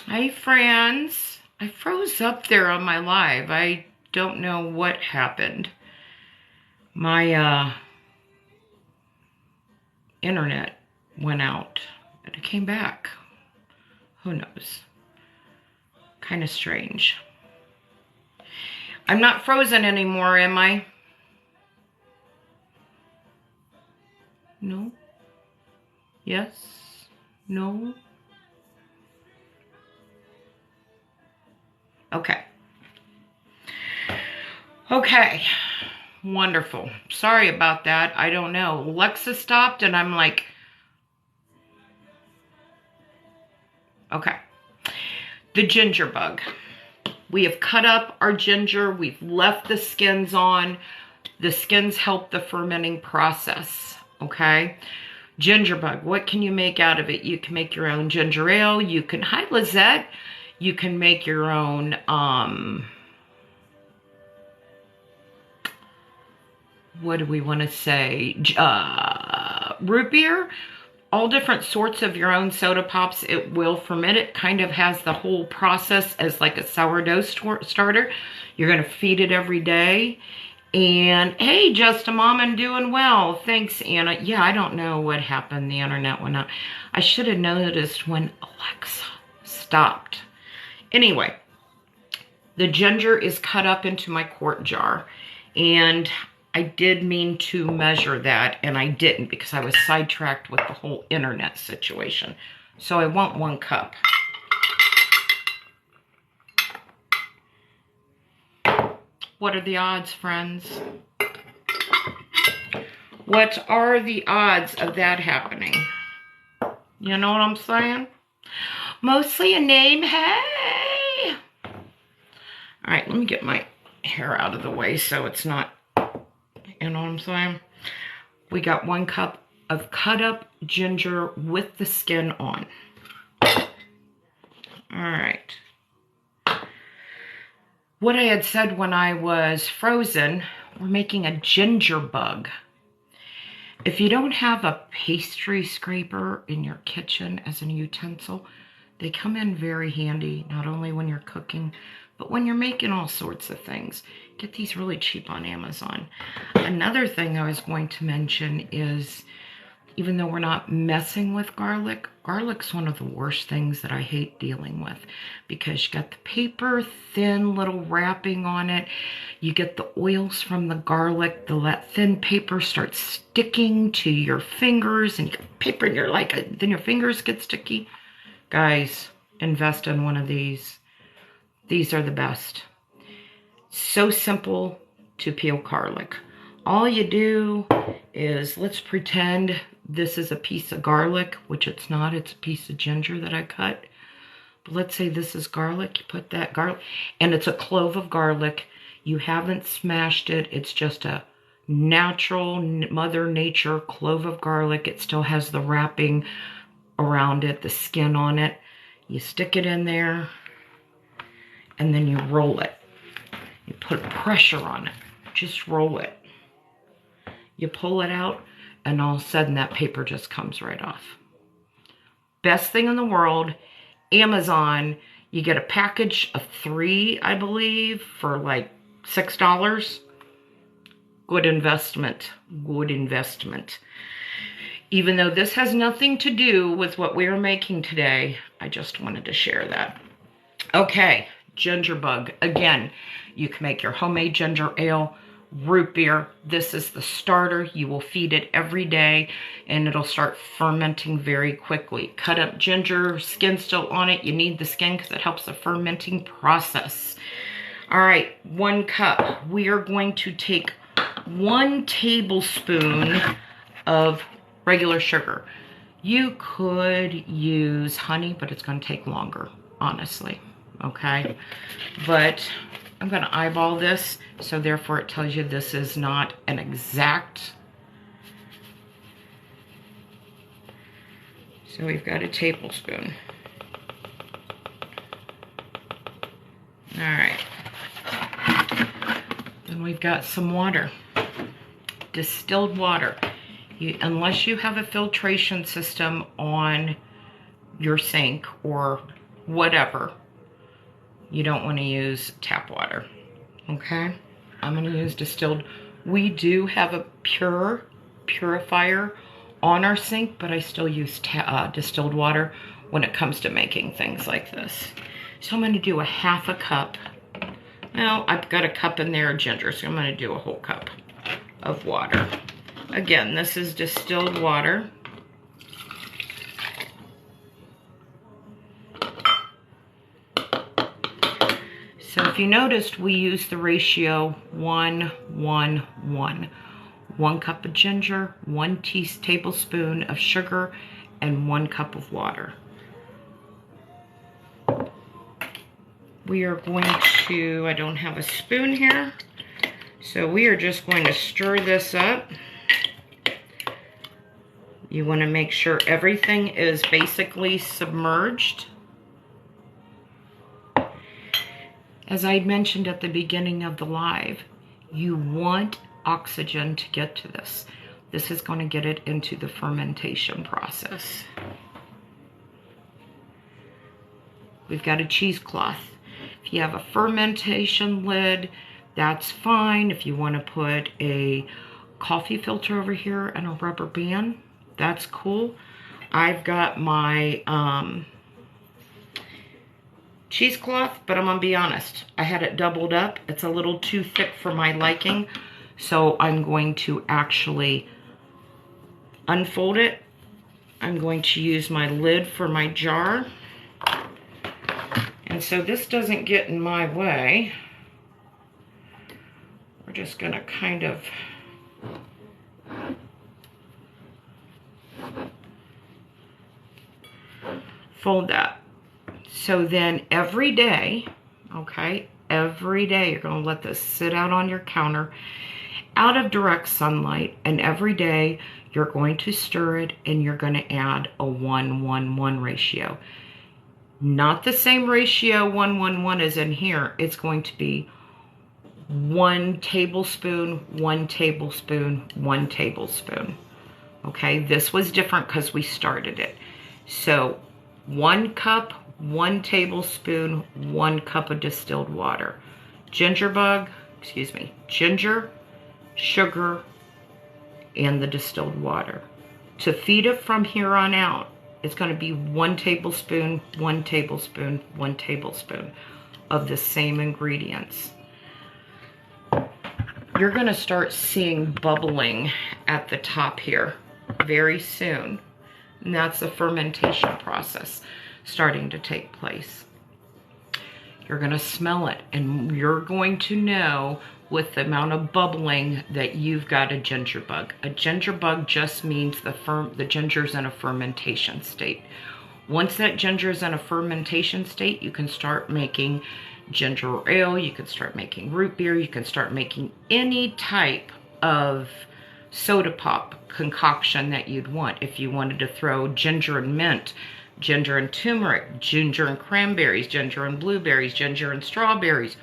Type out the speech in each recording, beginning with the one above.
Hi, friends. I froze up there on my live. I don't know what happened. My internet went out and it came back. Who knows? Kind of strange. I'm not frozen anymore, am I? No? Yes? No? Okay. Okay. Wonderful. Sorry about that. I don't know. Alexa stopped and I'm like, okay. The ginger bug. We have cut up our ginger. We've left the skins on. The skins help the fermenting process, okay? Ginger bug, what can you make out of it? You can make your own ginger ale. You can, hi Lizette, you can make your own, what do we want to say? Root beer. All different sorts of your own soda pops. It will ferment. It kind of has the whole process as like a sourdough starter. You're going to feed it every day. And hey, Just a Mom, I'm doing well. Thanks, Anna. Yeah, I don't know what happened. The internet went out. I should have noticed when Alexa stopped. Anyway, the ginger is cut up into my quart jar. And I did mean to measure that, and I didn't because I was sidetracked with the whole internet situation. So I want 1 cup. What are the odds, friends? What are the odds of that happening? You know what I'm saying? Mostly a name, hey! All right, let me get my hair out of the way so it's not, you know what I'm saying? We got 1 cup of cut up ginger with the skin on. All right. What I had said when I was frozen, we're making a ginger bug. If you don't have a pastry scraper in your kitchen as a utensil, they come in very handy, not only when you're cooking, but when you're making all sorts of things. Get these really cheap on Amazon. Another thing I was going to mention is, even though we're not messing with garlic, garlic's one of the worst things that I hate dealing with because you got the paper thin little wrapping on it. You get the oils from the garlic. That thin paper starts sticking to your fingers and you get paper and you're like, then your fingers get sticky. Guys, invest in one of these. These are the best. So simple to peel garlic. All you do is, let's pretend this is a piece of garlic, which it's not, it's a piece of ginger that I cut. But let's say this is garlic, you put that garlic, and it's a clove of garlic. You haven't smashed it, it's just a natural Mother Nature clove of garlic. It still has the wrapping around it, the skin on it. You stick it in there, and then you roll it. You put pressure on it, just roll it. You pull it out, and all of a sudden that paper just comes right off. Best thing in the world. Amazon, you get a package of 3, I believe, for like $6. Good investment. Good investment. Even though this has nothing to do with what we are making today, I just wanted to share that. Okay, ginger bug. Again, you can make your homemade ginger ale, root beer. This is the starter. You will feed it every day and it'll start fermenting very quickly. Cut up ginger, skin still on it. You need the skin because it helps the fermenting process. All right, 1 cup. We are going to take 1 tablespoon of regular sugar. You could use honey, but it's going to take longer, honestly. Okay, but I'm going to eyeball this, so therefore it tells you this is not an exact. So we've got a tablespoon. All right. Then we've got some water, distilled water. Unless you have a filtration system on your sink or whatever. You don't want to use tap water, okay? I'm going to use distilled. We do have a purifier on our sink, but I still use distilled water when it comes to making things like this. So I'm going to do a half a cup. Now, I've got a cup in there of ginger, so I'm going to do a whole cup of water. Again, this is distilled water. So if you noticed, we use the ratio 1-1-1. 1 cup of ginger, 1 tablespoon of sugar, and 1 cup of water. We are going to, I don't have a spoon here, so we are just going to stir this up. You want to make sure everything is basically submerged. As I mentioned at the beginning of the live, you want oxygen to get to this. This is going to get it into the fermentation process. We've got a cheesecloth. If you have a fermentation lid, that's fine. If you want to put a coffee filter over here and a rubber band, that's cool. I've got my cheesecloth, but I'm gonna be honest, I had it doubled up. It's a little too thick for my liking, so I'm going to actually unfold it. I'm going to use my lid for my jar, and so this doesn't get in my way. We're just gonna kind of fold that. So then every day, okay, every day you're going to let this sit out on your counter out of direct sunlight, and every day you're going to stir it and you're going to add a 1-1-1 ratio. Not the same ratio 1-1-1 as in here. It's going to be 1 tablespoon, 1 tablespoon, 1 tablespoon. Okay, this was different because we started it. So 1 cup, 1 tablespoon, 1 cup of distilled water. Ginger, sugar, and the distilled water. To feed it from here on out, it's going to be 1 tablespoon, 1 tablespoon, 1 tablespoon of the same ingredients. You're going to start seeing bubbling at the top here very soon. And that's the fermentation process starting to take place. You're going to smell it, and you're going to know with the amount of bubbling that you've got a ginger bug. A ginger bug just means the ginger's in a fermentation state. Once that ginger's in a fermentation state, you can start making ginger ale, you can start making root beer, you can start making any type of soda pop concoction that you'd want. If you wanted to throw ginger and mint, ginger and turmeric, ginger and cranberries, ginger and blueberries, ginger and strawberries,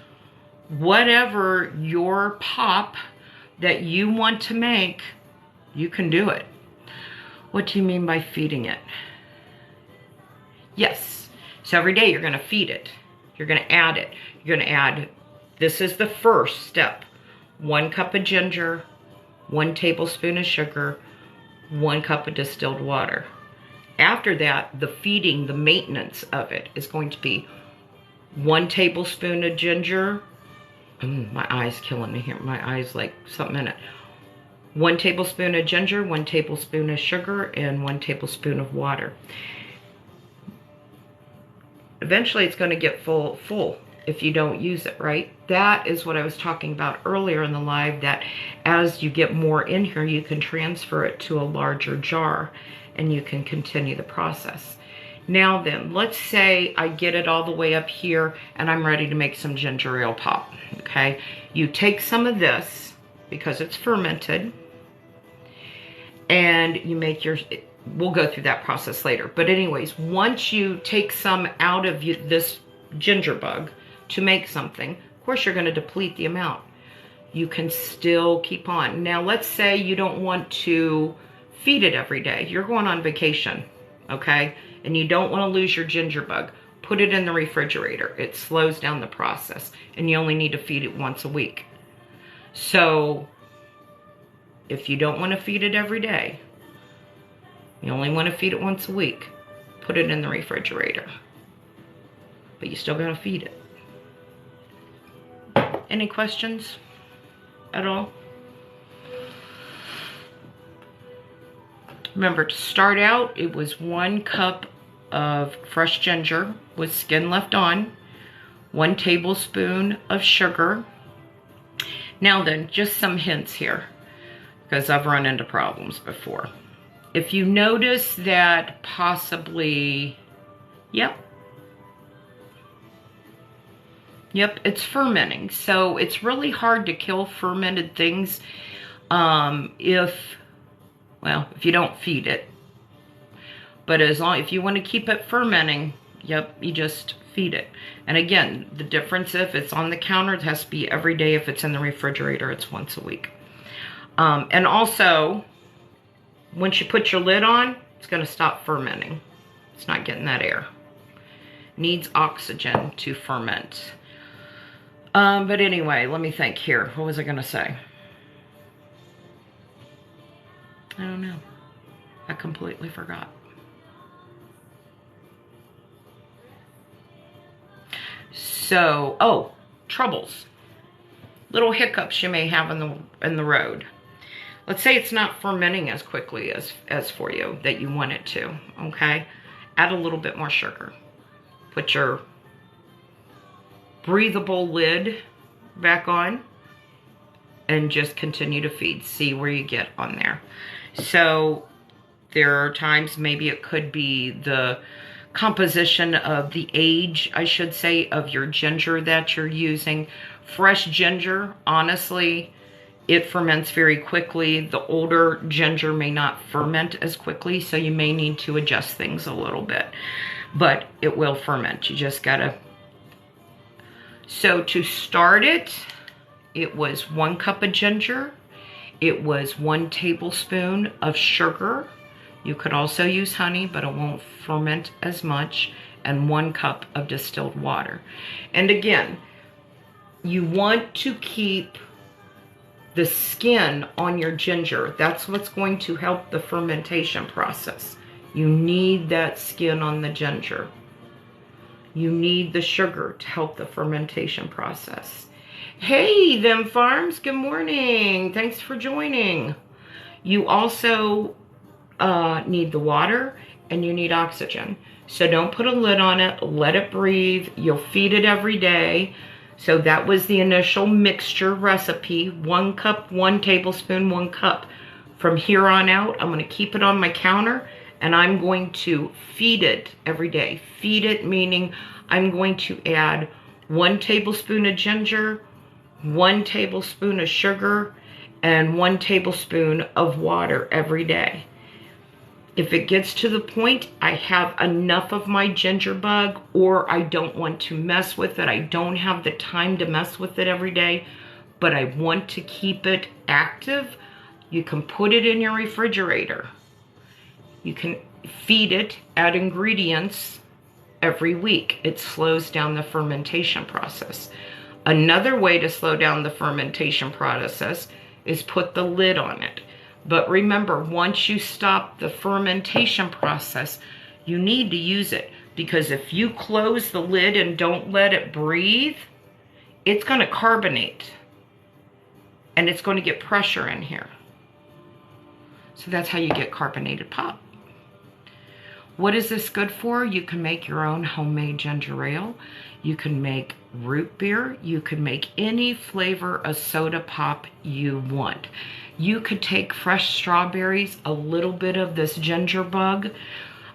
whatever your pop that you want to make, you can do it. What do you mean by feeding it? Yes, so every day you're going to feed it. You're going to add it. You're going to add, this is the first step, 1 cup of ginger, 1 tablespoon of sugar, 1 cup of distilled water. After that, the feeding, the maintenance of it is going to be 1 tablespoon of ginger. My eye's killing me here. My eye's like something in it. 1 tablespoon of ginger, 1 tablespoon of sugar, and 1 tablespoon of water. Eventually it's going to get full if you don't use it, right? That is what I was talking about earlier in the live, that as you get more in here, you can transfer it to a larger jar and you can continue the process. Now then, let's say I get it all the way up here and I'm ready to make some ginger ale pop, okay? You take some of this, because it's fermented, and you make your, we'll go through that process later. But anyways, once you take some out of this ginger bug to make something, of course you're going to deplete the amount. You can still keep on. Now let's say you don't want to feed it every day. You're going on vacation, okay? And you don't want to lose your ginger bug. put it in the refrigerator. It slows down the process, and you only need to feed it once a week. So if you don't want to feed it every day, you only want to feed it once a week, put it in the refrigerator. But you still got to feed it. Any questions at all? Remember, to start out, it was 1 cup of fresh ginger with skin left on, 1 tablespoon of sugar. Now then, just some hints here, because I've run into problems before. If you notice that possibly, yep, it's fermenting. So it's really hard to kill fermented things if you don't feed it. But if you want to keep it fermenting, yep, you just feed it. And again, the difference, if it's on the counter, it has to be every day. If it's in the refrigerator, it's once a week. And also, once you put your lid on, it's going to stop fermenting. It's not getting that air. Needs oxygen to ferment. But anyway, let me think here. What was I going to say? I don't know. I completely forgot. So, troubles. Little hiccups you may have in the road. Let's say it's not fermenting as quickly as for you that you want it to, okay? Add a little bit more sugar. Put your breathable lid back on and just continue to feed. See where you get on there. So there are times maybe it could be the composition of the age, I should say, of your ginger that you're using. Fresh ginger, honestly, it ferments very quickly. The older ginger may not ferment as quickly, so you may need to adjust things a little bit. But it will ferment. You just gotta... So to start it, it was 1 cup of ginger. It was 1 tablespoon of sugar. You could also use honey, but it won't ferment as much. And 1 cup of distilled water. And again, you want to keep the skin on your ginger. That's what's going to help the fermentation process. You need that skin on the ginger. You need the sugar to help the fermentation process. Hey, Them Farms, good morning. Thanks for joining. You also need the water and you need oxygen. So don't put a lid on it. Let it breathe. You'll feed it every day. So that was the initial mixture recipe. 1 cup, 1 tablespoon, 1 cup. From here on out, I'm going to keep it on my counter and I'm going to feed it every day. Feed it meaning I'm going to add 1 tablespoon of ginger, 1 tablespoon of sugar, and 1 tablespoon of water every day. If it gets to the point I have enough of my ginger bug or I don't want to mess with it, I don't have the time to mess with it every day, but I want to keep it active, you can put it in your refrigerator. You can feed it, add ingredients every week. It slows down the fermentation process. Another way to slow down the fermentation process is put the lid on it. But remember, once you stop the fermentation process, you need to use it. Because if you close the lid and don't let it breathe, it's going to carbonate. And it's going to get pressure in here. So that's how you get carbonated pop. What is this good for? You can make your own homemade ginger ale. You can make root beer. You can make any flavor of soda pop you want. You could take fresh strawberries, a little bit of this ginger bug.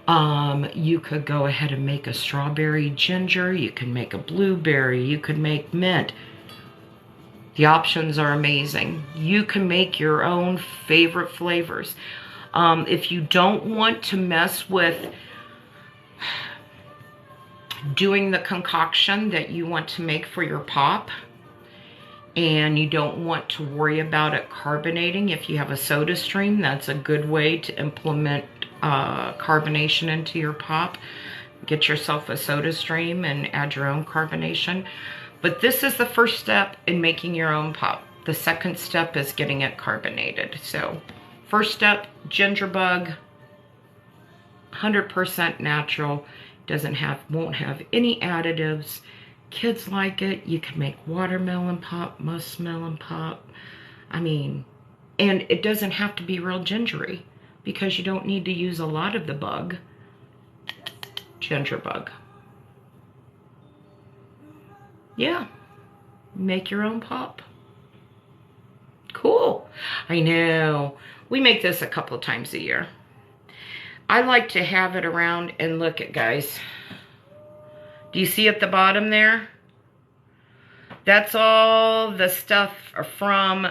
You could go ahead and make a strawberry ginger. You can make a blueberry. You could make mint. The options are amazing. You can make your own favorite flavors. If you don't want to mess with doing the concoction that you want to make for your pop, and you don't want to worry about it carbonating, if you have a soda stream, that's a good way to implement carbonation into your pop. get yourself a soda stream and add your own carbonation. But this is the first step in making your own pop. The second step is getting it carbonated. So first step, ginger bug, 100% natural, won't have any additives. Kids like it. You can make watermelon pop, muskmelon pop. I mean, and it doesn't have to be real gingery because you don't need to use a lot of the bug. Ginger bug. Yeah, make your own pop. Cool. I know. We make this a couple of times a year. I like to have it around and look at, guys. Do you see at the bottom there? That's all the stuff from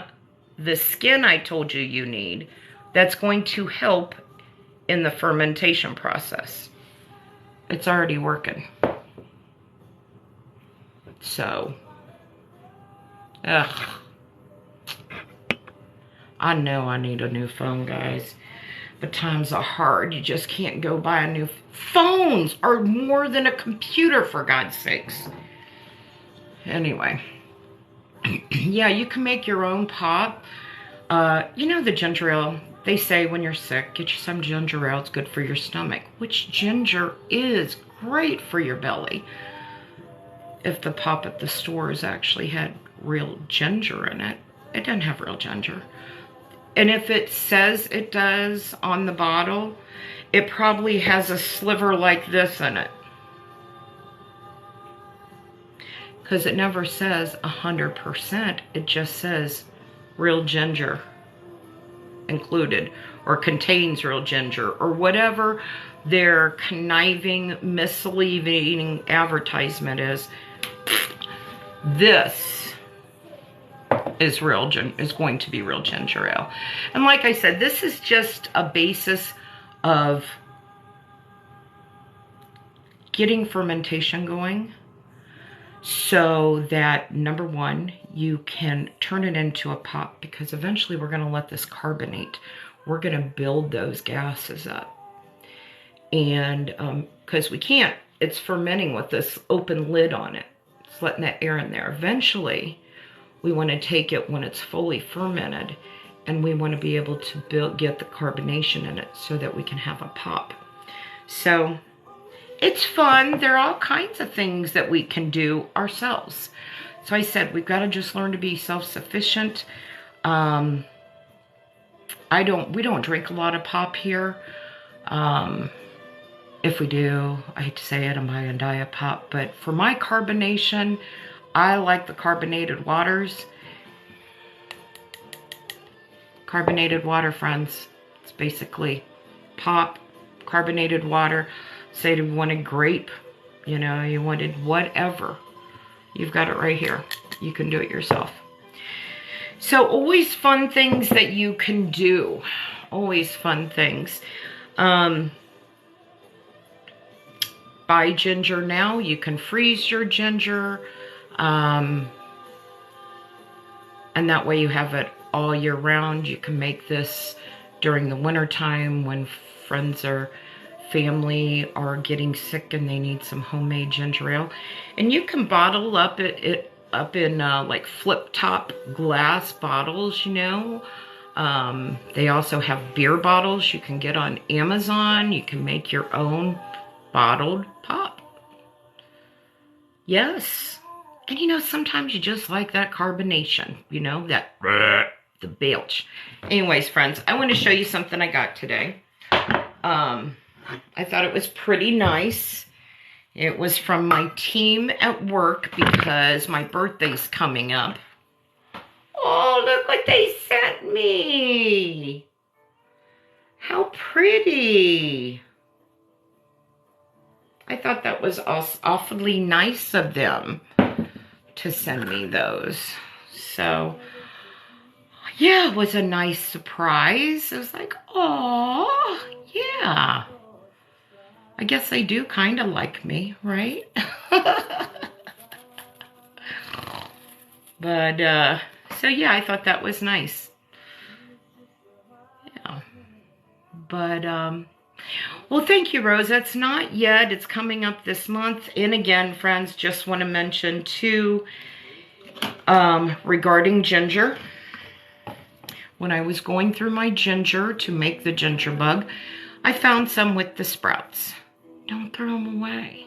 the skin I told you you need that's going to help in the fermentation process. It's already working. So, ugh. I know I need a new phone, guys. But times are hard. You just can't go buy a new... Phones are more than a computer, for God's sakes. Anyway. Yeah, you can make your own pop. You know the ginger ale. They say when you're sick, get you some ginger ale. It's good for your stomach. Which ginger is great for your belly. If the pop at the stores actually had real ginger in it. It doesn't have real ginger. And if it says it does on the bottle, it probably has a sliver like this in it. Because it never says 100%. It just says real ginger included, or contains real ginger, or whatever their conniving, misleading advertisement is. This is going to be real ginger ale. And like I said, this is just a basis of getting fermentation going so that, number one, you can turn it into a pop, because eventually we're going to let this carbonate. We're going to build those gases up. And because we can't, it's fermenting with this open lid on it. It's letting that air in there. Eventually, we want to take it when it's fully fermented, and we want to be able to get the carbonation in it so that we can have a pop. So it's fun. There are all kinds of things that we can do ourselves. So I said, we've got to just learn to be self-sufficient. We don't drink a lot of pop here. If we do, I hate to say it, I'm buying diet pop. But for my carbonation, I like the carbonated waters. Carbonated water, friends. It's basically pop, carbonated water. Say you wanted grape, you know, you wanted whatever. You've got it right here. You can do it yourself. So always fun things that you can do. Always fun things. Buy ginger now. You can freeze your ginger. And that way you have it all year round. You can make this during the winter time when friends or family are getting sick and they need some homemade ginger ale. And you can bottle it up in like flip top glass bottles, you know. They also have beer bottles you can get on Amazon. You can make your own bottled pop. Yes. And you know, sometimes you just like that carbonation, you know, that the belch. Anyways, friends, I want to show you something I got today. I thought it was pretty nice. It was from my team at work because my birthday's coming up. Oh, look what they sent me. How pretty. I thought that was awfully nice of them to send me those. So, yeah, it was a nice surprise. It was like, oh, yeah. I guess they do kind of like me, right? But, so yeah, I thought that was nice. Yeah. But, Well, thank you, Rose. That's not yet. It's coming up this month. And again, friends, just want to mention too, regarding ginger. When I was going through my ginger to make the ginger bug, I found some with the sprouts. Don't throw them away.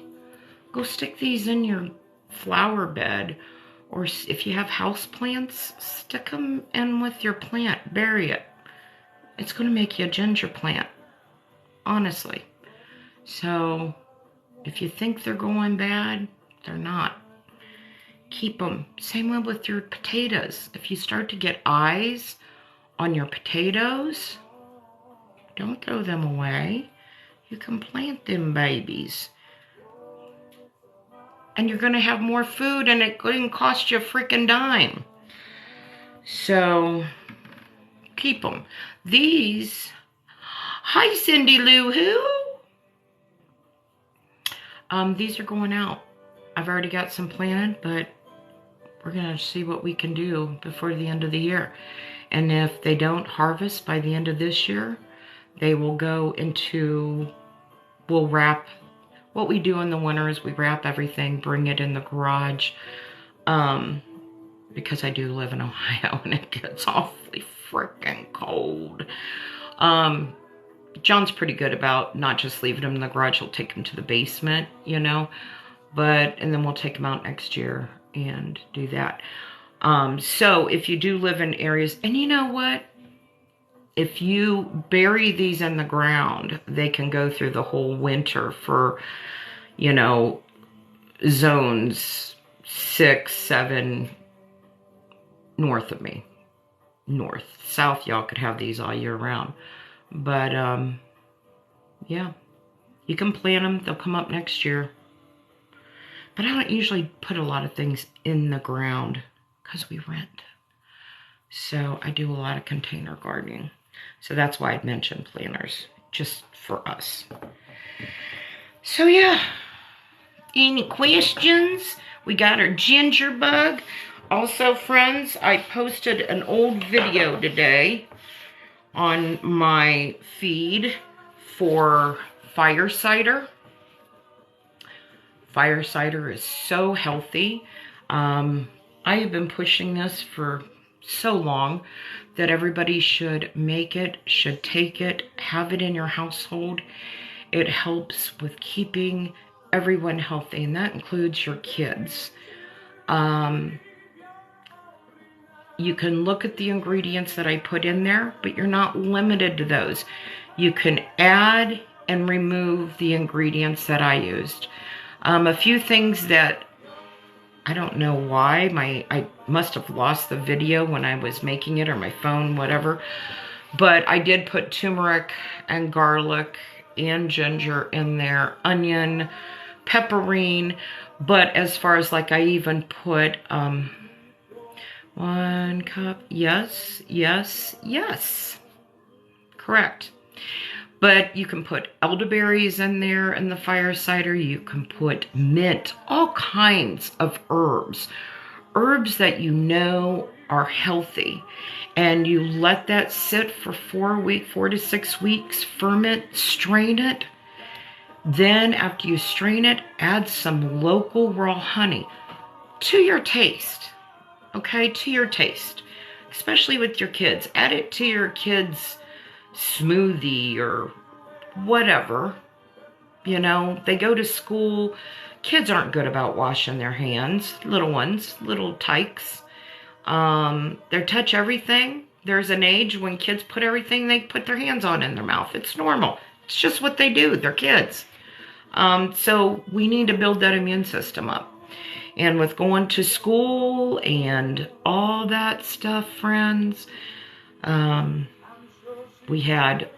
Go stick these in your flower bed, or if you have house plants, stick them in with your plant, bury it. It's going to make you a ginger plant, honestly. So if you think they're going bad, they're not. Keep them. Same way with your potatoes. If you start to get eyes on your potatoes, don't throw them away. You can plant them babies. And you're going to have more food, and it couldn't cost you a freaking dime. So keep them. These, hi Cindy Lou Who. These are going out. I've already got some planted, but we're going to see what we can do before the end of the year. And if they don't harvest by the end of this year, they will go into, we'll wrap. What we do in the winter is we wrap everything, bring it in the garage, because I do live in Ohio and it gets awfully freaking cold. John's pretty good about not just leaving them in the garage. He'll take them to the basement, you know, and then we'll take them out next year and do that. So if you do live in areas, and you know what? If you bury these in the ground, they can go through the whole winter for, you know, zones 6, 7 north of me. North. South, y'all could have these all year round. But, yeah. You can plant them. They'll come up next year. But I don't usually put a lot of things in the ground because we rent. So I do a lot of container gardening. So that's why I mentioned planters, just for us. So yeah, any questions? We got our ginger bug. Also, friends, I posted an old video today on my feed for fire cider. Fire cider is so healthy. I have been pushing this for so long that everybody should make it, should take it, have it in your household. It helps with keeping everyone healthy, and that includes your kids. You can look at the ingredients that I put in there, but you're not limited to those. You can add and remove the ingredients that I used. A few things that I don't know why, I must have lost the video when I was making it, or my phone, whatever. But I did put turmeric and garlic and ginger in there, onion, pepperine. But as far as like, I even put 1 cup, yes, correct. But you can put elderberries in there in the fire cider. You can put mint, all kinds of herbs. Herbs that you know are healthy. And you let that sit for 4 to 6 weeks, ferment, strain it. Then after you strain it, add some local raw honey to your taste. Okay, to your taste. Especially with your kids. Add it to your kids' smoothie or whatever. You know, they go to school. Kids aren't good about washing their hands. Little ones, little tykes. They touch everything. There's an age when kids put everything they put their hands on in their mouth. It's normal. It's just what they do. They're kids. So we need to build that immune system up. And with going to school and all that stuff, friends, we had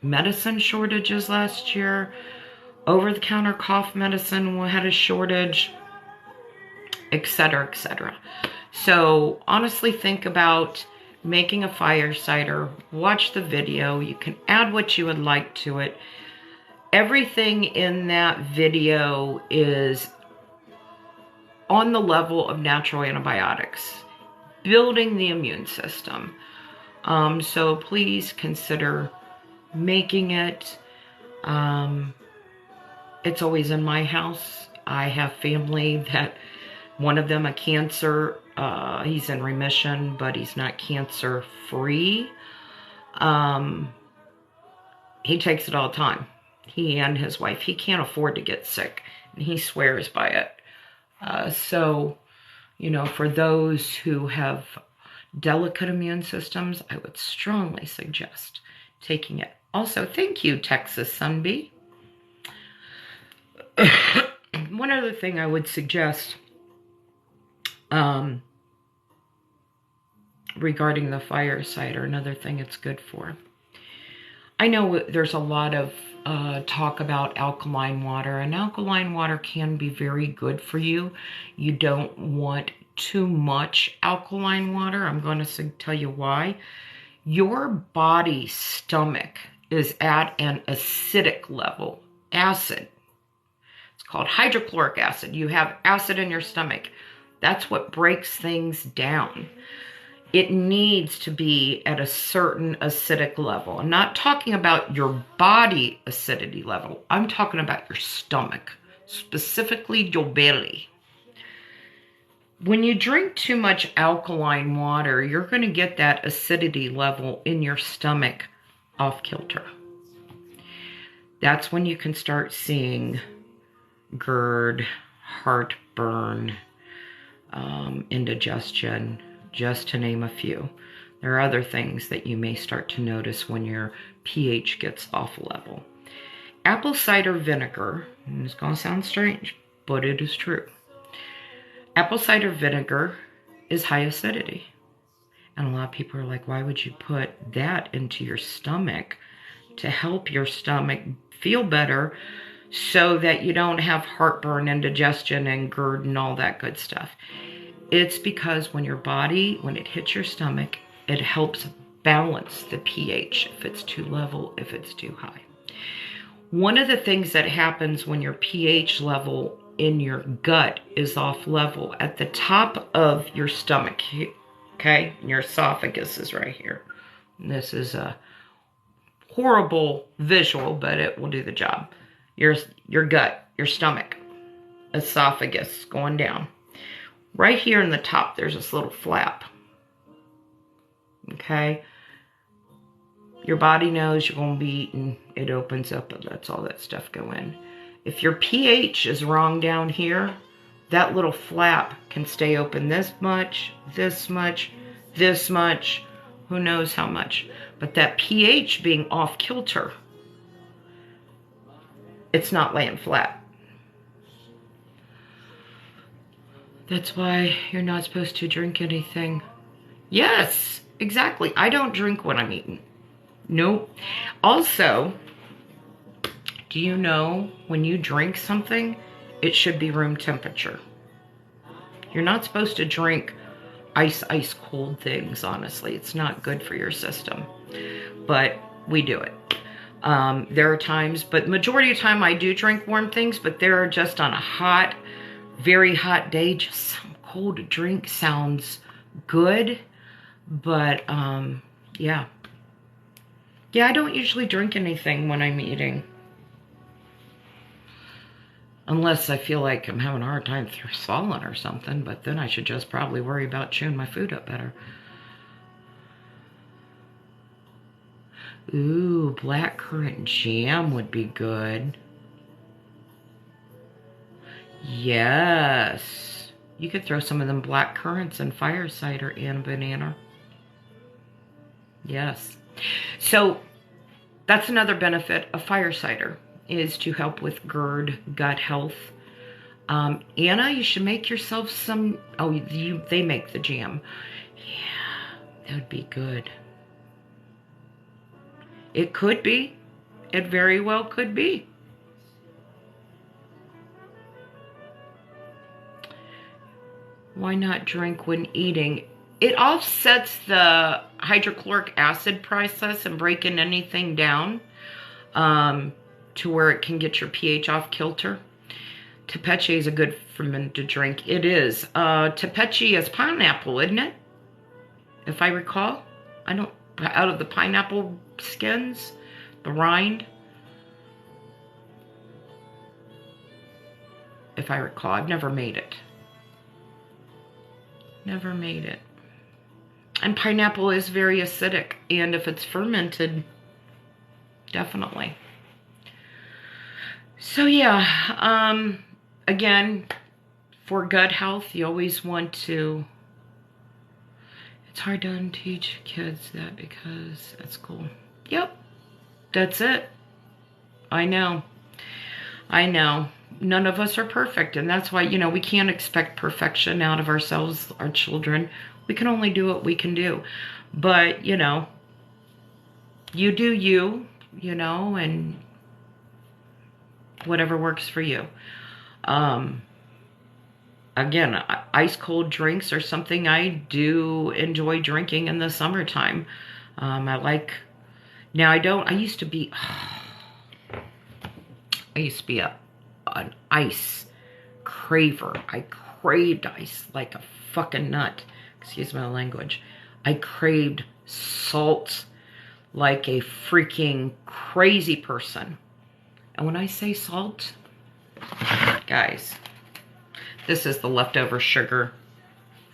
medicine shortages last year. Over-the-counter cough medicine, we had a shortage, etc., etc. So honestly, think about making a fire cider. Watch the video. You can add what you would like to it. Everything in that video is on the level of natural antibiotics, building the immune system. So please consider making it. It's always in my house. I have family that one of them a cancer. He's in remission, but he's not cancer free. He takes it all the time. He and his wife. He can't afford to get sick, and he swears by it. So, you know, for those who have delicate immune systems, I would strongly suggest taking it. Also, thank you, Texas Sunbee. One other thing I would suggest regarding the fire cider, another thing it's good for. I know there's a lot of talk about alkaline water, and alkaline water can be very good for you. You don't want too much alkaline water. I'm going to tell you why. Your body's stomach is at an acidic level. Acid. It's called hydrochloric acid. You have acid in your stomach. That's what breaks things down. It needs to be at a certain acidic level. I'm not talking about your body acidity level. I'm talking about your stomach, specifically your belly. When you drink too much alkaline water, you're going to get that acidity level in your stomach off kilter. That's when you can start seeing GERD, heartburn, indigestion, just to name a few. There are other things that you may start to notice when your pH gets off level. Apple cider vinegar, and it's going to sound strange, but it is true. Apple cider vinegar is high acidity. And a lot of people are like, why would you put that into your stomach to help your stomach feel better so that you don't have heartburn, indigestion, and GERD and all that good stuff? It's because when your body, when it hits your stomach, it helps balance the pH if it's too level, if it's too high. One of the things that happens when your pH level in your gut is off level, at the top of your stomach, okay, and your esophagus is right here. And this is a horrible visual, but it will do the job. Your gut, your stomach, esophagus going down. Right here in the top, there's this little flap. Okay? Your body knows you're going to be eating. It opens up and lets all that stuff go in. If your pH is wrong down here, that little flap can stay open this much, this much, this much, who knows how much. But that pH being off kilter, it's not laying flat. That's why you're not supposed to drink anything. Yes, exactly. I don't drink when I'm eating. Nope. Also, do you know when you drink something, it should be room temperature? You're not supposed to drink ice cold things, honestly. It's not good for your system. But we do it. There are times, but majority of the time I do drink warm things, but there are just on a hot, very hot day, just some cold drink sounds good. But yeah. Yeah, I don't usually drink anything when I'm eating. Unless I feel like I'm having a hard time swallowing or something, but then I should just probably worry about chewing my food up better. Ooh, blackcurrant jam would be good. Yes. You could throw some of them black currants in fire cider and banana. Yes. So that's another benefit of fire cider, is to help with GERD, gut health. Anna, you should make yourself some, they make the jam. Yeah, that would be good. It could be. It very well could be. Why not drink when eating? It offsets the hydrochloric acid process and breaking anything down to where it can get your pH off kilter. Tepechi is a good fermented drink. It is. Tepechi is pineapple, isn't it? If I recall. Out of the pineapple skins, the rind. if I recall. I've never made it. Never made it. And pineapple is very acidic, and if it's fermented, definitely. So yeah, again, for gut health, you always want to, it's hard to unteach kids that because that's cool. Yep, that's it. I know. I know. None of us are perfect, and that's why, you know, we can't expect perfection out of ourselves, our children. We can only do what we can do. But, you know, you do you, you know, and whatever works for you. Again, ice cold drinks are something I do enjoy drinking in the summertime. I like, now I used to be an ice craver. I craved ice like a fucking nut. Excuse my language. I craved salt like a freaking crazy person. And when I say salt, guys, this is the leftover sugar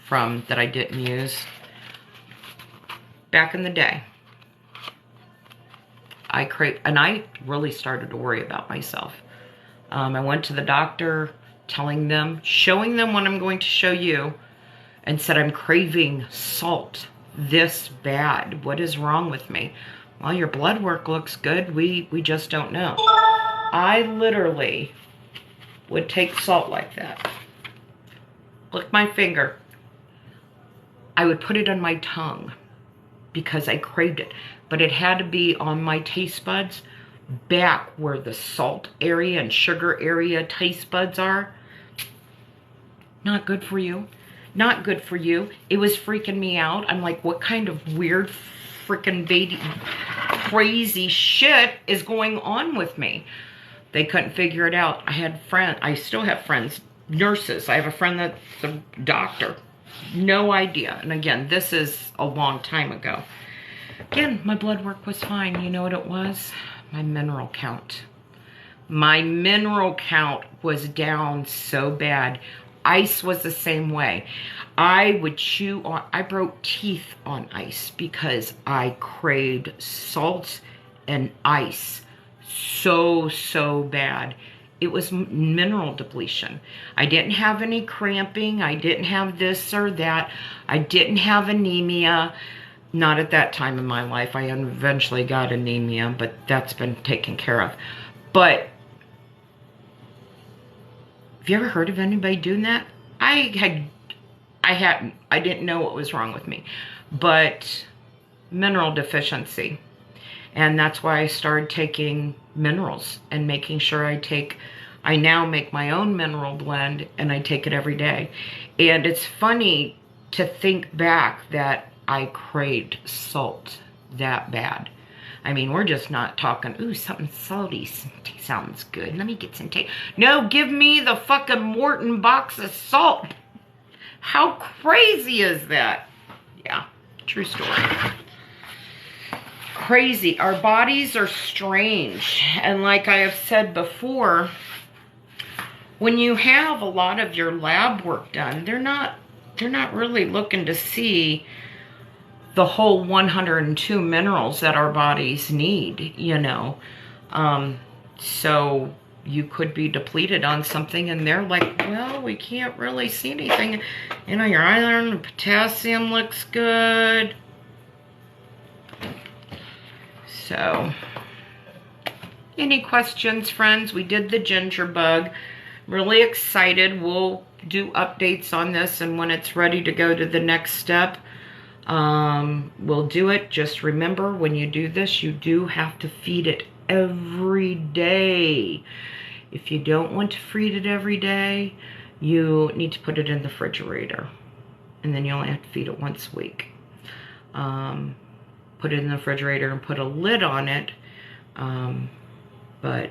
from that I didn't use. Back in the day, I craved, and I really started to worry about myself. I went to the doctor, telling them, showing them what I'm going to show you, and said, I'm craving salt this bad. What is wrong with me? Well, your blood work looks good. We just don't know. I literally would take salt like that. Lick my finger. I would put it on my tongue because I craved it. But it had to be on my taste buds, back where the salt area and sugar area taste buds are. Not good for you. Not good for you. It was freaking me out. I'm like, what kind of weird freaking baby crazy shit is going on with me? They couldn't figure it out. I had friends, I still have friends, nurses. I have a friend that's a doctor. No idea. And again, this is a long time ago. Again, my blood work was fine. You know what it was? My mineral count. My mineral count was down so bad. Ice was the same way. I would chew on, I broke teeth on ice because I craved salt and ice so bad. It was mineral depletion. I didn't have any cramping. I didn't have this or that. I didn't have anemia. Not at that time in my life. I eventually got anemia, but that's been taken care of. But have you ever heard of anybody doing that? I didn't know what was wrong with me, but mineral deficiency. And that's why I started taking minerals and making sure I now make my own mineral blend, and I take it every day. And it's funny to think back that I craved salt that bad. I mean, we're just not talking, ooh, something salty sounds good. Let me get some taste. No, give me the fucking Morton box of salt. How crazy is that? Yeah, true story. Crazy. Our bodies are strange. And like I have said before, when you have a lot of your lab work done, they're not really looking to see the whole 102 minerals that our bodies need, you know. So you could be depleted on something and they're like, well, we can't really see anything. You know, your iron and potassium looks good. So, any questions, friends? We did the ginger bug. Really excited. We'll do updates on this, and when it's ready to go to the next step, we'll do it. Just remember, when you do this, you do have to feed it every day. If you don't want to feed it every day, you need to put it in the refrigerator, and then you only have to feed it once a week. Put it in the refrigerator and put a lid on it, but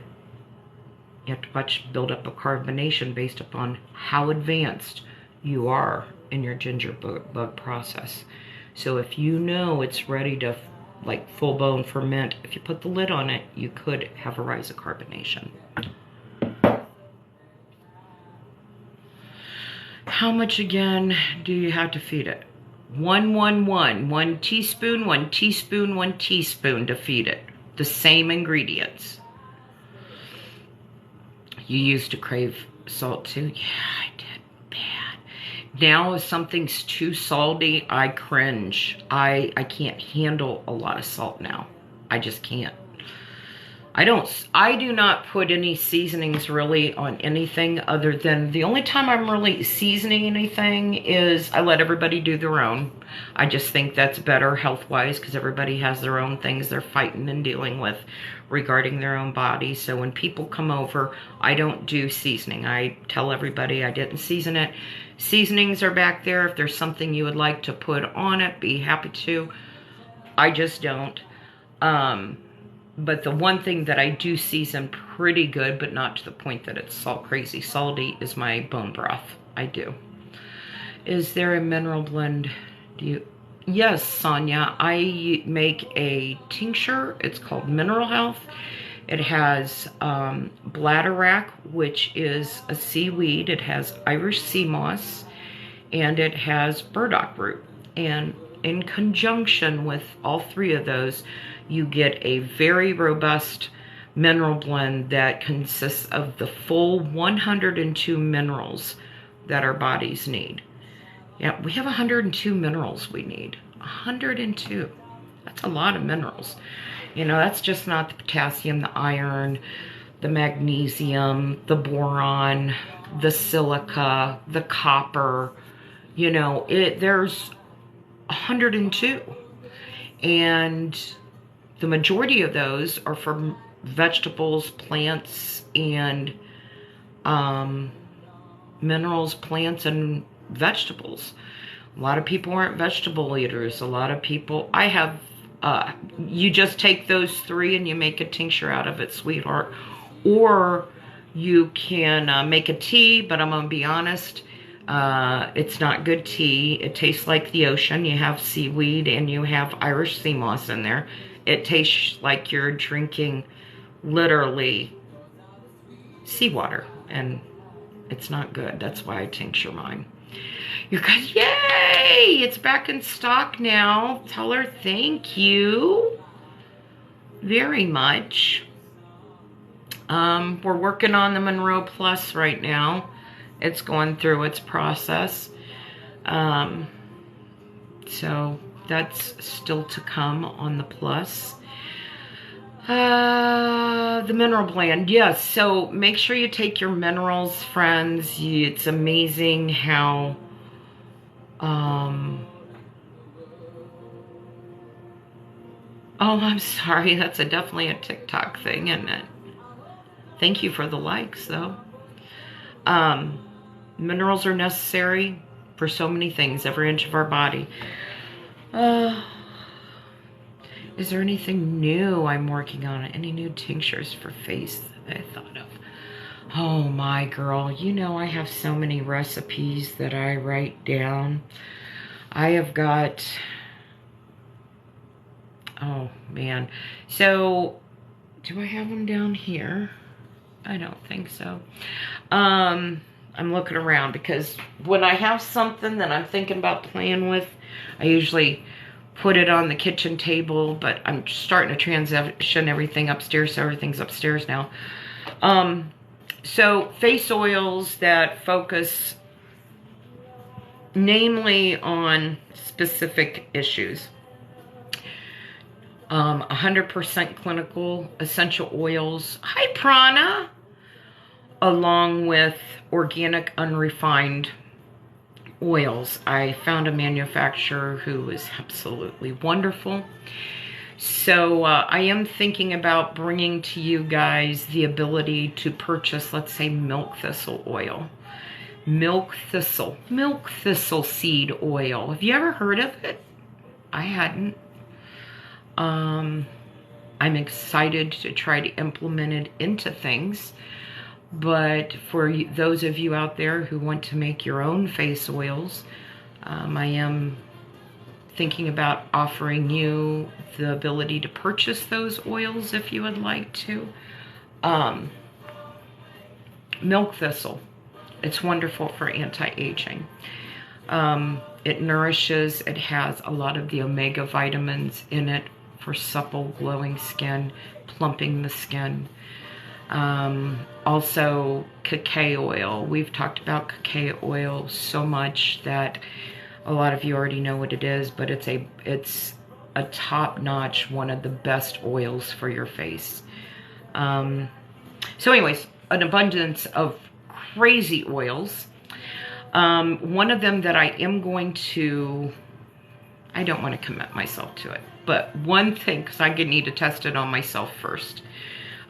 you have to watch build up a carbonation based upon how advanced you are in your ginger bug process. So if you know it's ready to like full bone ferment, if you put the lid on it, you could have a rise of carbonation. How much again do you have to feed it? 1 teaspoon, 1 teaspoon, 1 teaspoon to feed it. The same ingredients. You used to crave salt too? Yeah, I did. Bad. Now if something's too salty, I cringe. I can't handle a lot of salt now. I just can't. I do not put any seasonings really on anything other than the only time I'm really seasoning anything is I let everybody do their own. I just think that's better health-wise because everybody has their own things they're fighting and dealing with regarding their own body. So when people come over, I don't do seasoning. I tell everybody I didn't season it. Seasonings are back there. If there's something you would like to put on it, be happy to. I just don't. But the one thing that I do season pretty good, but not to the point that it's salt crazy salty, is my bone broth. I do. Is there a mineral blend? Yes, Sonia. I make a tincture. It's called Mineral Health. It has bladderwrack, which is a seaweed. It has Irish sea moss, and it has burdock root. And in conjunction with all three of those, you get a very robust mineral blend that consists of the full 102 minerals that our bodies need. Yeah, we have 102 minerals we need. 102. That's a lot of minerals. You know, that's just not the potassium, the iron, the magnesium, the boron, the silica, the copper. You know, there's 102. And the majority of those are from vegetables, plants, and minerals, plants, and vegetables. A lot of people aren't vegetable eaters. A lot of people, you just take those three and you make a tincture out of it, sweetheart. Or you can make a tea, but I'm going to be honest, it's not good tea. It tastes like the ocean. You have seaweed and you have Irish sea moss in there. It tastes like you're drinking literally seawater, and it's not good. That's why I tincture mine. You guys, yay! It's back in stock now. Tell her thank you very much. We're working on the Monroe Plus right now. It's going through its process. So that's still to come on the Plus. The mineral blend, yes. So make sure you take your minerals, friends. It's amazing how oh, I'm sorry. That's definitely a TikTok thing, isn't it? Thank you for the likes, though. Minerals are necessary for so many things, every inch of our body. Is there anything new I'm working on? Any new tinctures for face that I thought of? Oh my girl, you know I have so many recipes that I write down. I have got, oh man. So, do I have them down here? I don't think so. I'm looking around because when I have something that I'm thinking about playing with, I usually put it on the kitchen table, but I'm starting to transition everything upstairs, so everything's upstairs now. So face oils that focus namely on specific issues. 100% clinical essential oils. Hi, Prana. Along with organic unrefined oils. I found a manufacturer who is absolutely wonderful. So I am thinking about bringing to you guys the ability to purchase, let's say, milk thistle oil. Milk thistle seed oil. Have you ever heard of it? I hadn't. I'm excited to try to implement it into things. But for those of you out there who want to make your own face oils, I am thinking about offering you the ability to purchase those oils if you would like to. Milk thistle. It's wonderful for anti-aging. It nourishes, it has a lot of the omega vitamins in it for supple, glowing skin, plumping the skin. Also, cacao oil. We've talked about cacao oil so much that a lot of you already know what it is, but it's a top-notch, one of the best oils for your face. So anyways, an abundance of crazy oils. One of them that I am going to, I don't want to commit myself to it, but one thing, because I need to test it on myself first.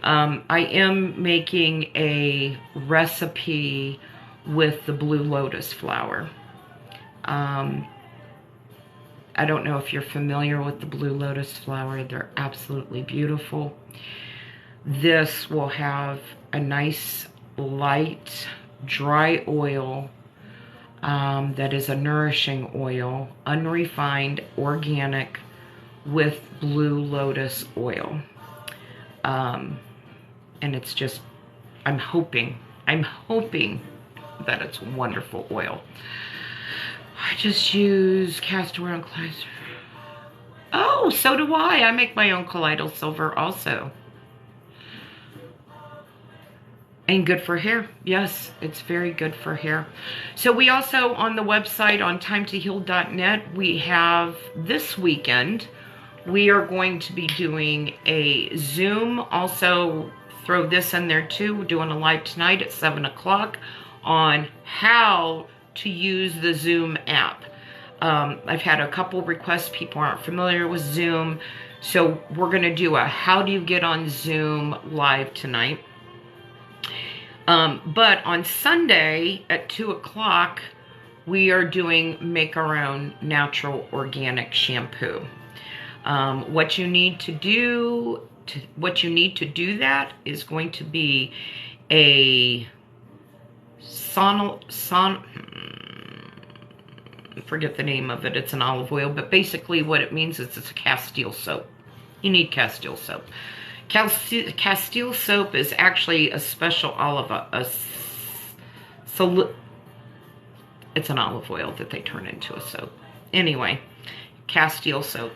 I am making a recipe with the Blue Lotus flower. I don't know if you're familiar with the Blue Lotus flower. They're absolutely beautiful. This will have a nice, light, dry oil that is a nourishing oil, unrefined, organic, with Blue Lotus oil. And it's just, I'm hoping that it's wonderful oil. I just use castor oil and colloidal. Oh, so do I. I make my own colloidal silver also. And good for hair. Yes, it's very good for hair. So we also, on the website, on timetoheal.net, we have this weekend, we are going to be doing a Zoom. Also, throw this in there too. We're doing a live tonight at 7 o'clock on how to use the Zoom app. I've had a couple requests. People aren't familiar with Zoom. So we're going to do a how do you get on Zoom live tonight. But on Sunday at 2 o'clock, we are doing make our own natural organic shampoo. What you need to do that is going to be a forget the name of it. It's an olive oil, but basically what it means is it's a Castile soap. You need Castile soap. Castile soap is actually a special it's an olive oil that they turn into a soap. Anyway, Castile soap.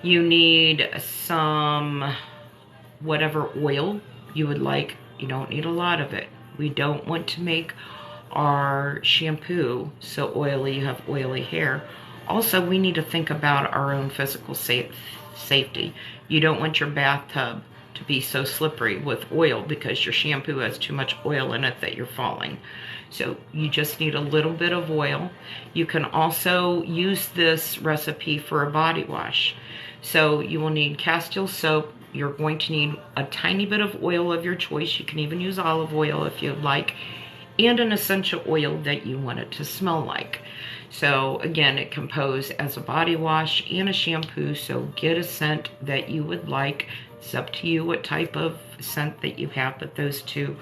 You need some whatever oil you would like. You don't need a lot of it. We don't want to make our shampoo so oily you have oily hair. Also, we need to think about our own physical safety. You don't want your bathtub to be so slippery with oil because your shampoo has too much oil in it that you're falling. So you just need a little bit of oil. You can also use this recipe for a body wash. So you will need Castile soap. You're going to need a tiny bit of oil of your choice. You can even use olive oil if you'd like, and an essential oil that you want it to smell like. So again, it can pose as a body wash and a shampoo, so get a scent that you would like. It's up to you what type of scent that you have, but those two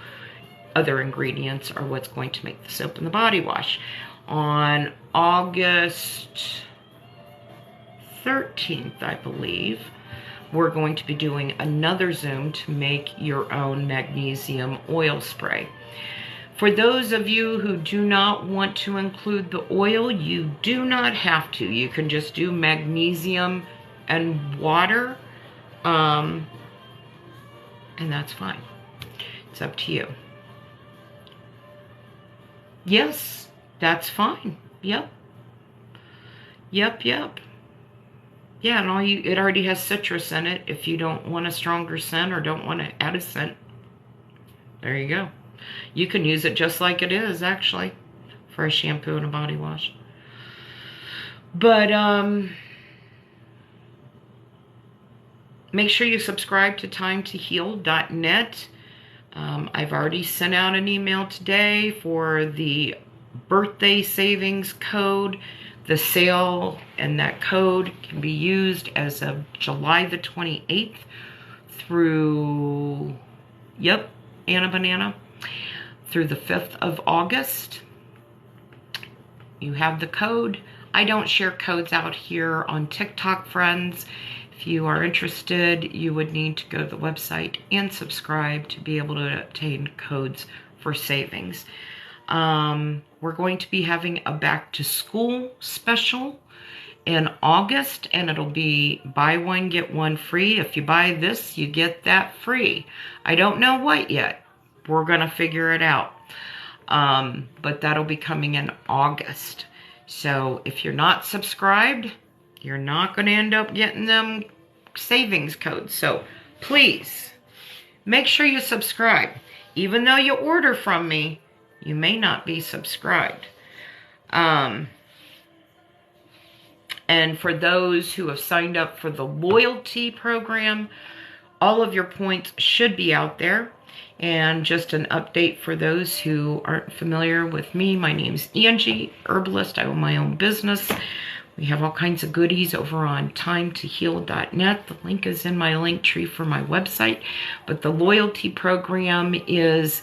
other ingredients are what's going to make the soap and the body wash. On August 13th, I believe, we're going to be doing another Zoom to make your own magnesium oil spray. For those of you who do not want to include the oil, you do not have to. You can just do magnesium and water, and that's fine. It's up to you. Yes, that's fine. Yep. Yep. Yeah, and it already has citrus in it. If you don't want a stronger scent or don't want to add a scent, there you go. You can use it just like it is, actually, for a shampoo and a body wash. But make sure you subscribe to timetoheal.net. I've already sent out an email today for the birthday savings code. The sale and that code can be used as of July the 28th through, Anna Banana, through the 5th of August. You have the code. I don't share codes out here on TikTok, friends. If you are interested, you would need to go to the website and subscribe to be able to obtain codes for savings. We're going to be having a back to school special in August, and it'll be buy one, get one free. If you buy this, you get that free. I don't know what yet. We're going to figure it out. But that'll be coming in August. So if you're not subscribed, you're not going to end up getting them savings codes. So please make sure you subscribe. Even though you order from me, you may not be subscribed. And for those who have signed up for the loyalty program, all of your points should be out there. And just an update for those who aren't familiar with me, my name's Angie, herbalist. I own my own business. We have all kinds of goodies over on timetoheal.net. The link is in my link tree for my website. But the loyalty program is,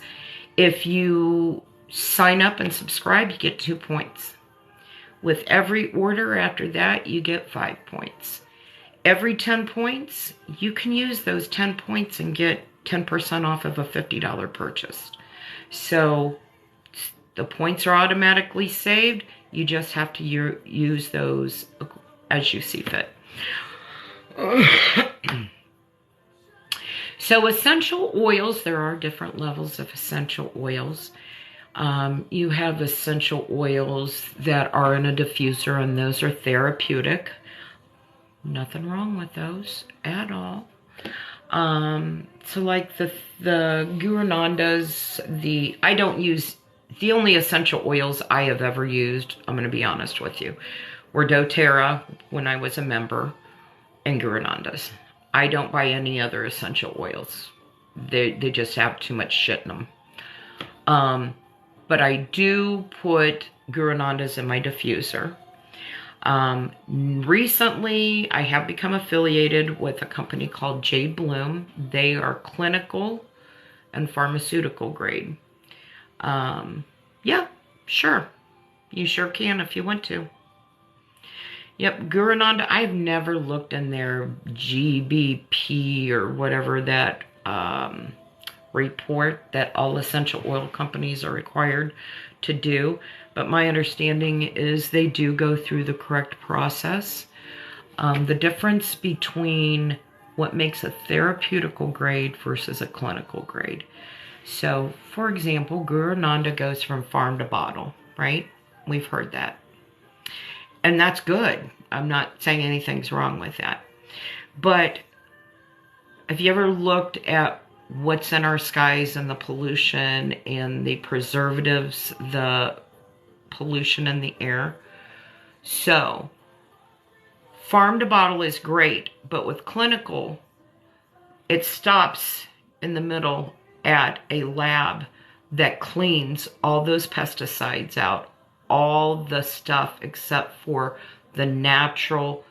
if you sign up and subscribe, you get 2 points. With every order after that, you get 5 points. Every 10 points, you can use those 10 points and get 10% off of a $50 purchase. So the points are automatically saved. You just have to use those as you see fit. So essential oils, there are different levels of essential oils. You have essential oils that are in a diffuser, and those are therapeutic. Nothing wrong with those at all. So like the Guranandas, I don't use, the only essential oils I have ever used, I'm going to be honest with you, were doTERRA when I was a member, and Guranandas. I don't buy any other essential oils. They just have too much shit in them. But I do put Guranandas in my diffuser. Recently, I have become affiliated with a company called Jade Bloom. They are clinical and pharmaceutical grade. Yeah, sure. You sure can if you want to. Yep, Gurananda, I've never looked in their GBP or whatever that report that all essential oil companies are required to do. But my understanding is they do go through the correct process. The difference between what makes a therapeutical grade versus a clinical grade. So, for example, Gurananda goes from farm to bottle, right? We've heard that. And that's good. I'm not saying anything's wrong with that. But have you ever looked at what's in our skies and the pollution and the preservatives, the pollution in the air? So, farm to bottle is great, but with clinical, it stops in the middle at a lab that cleans all those pesticides out, all the stuff except for the natural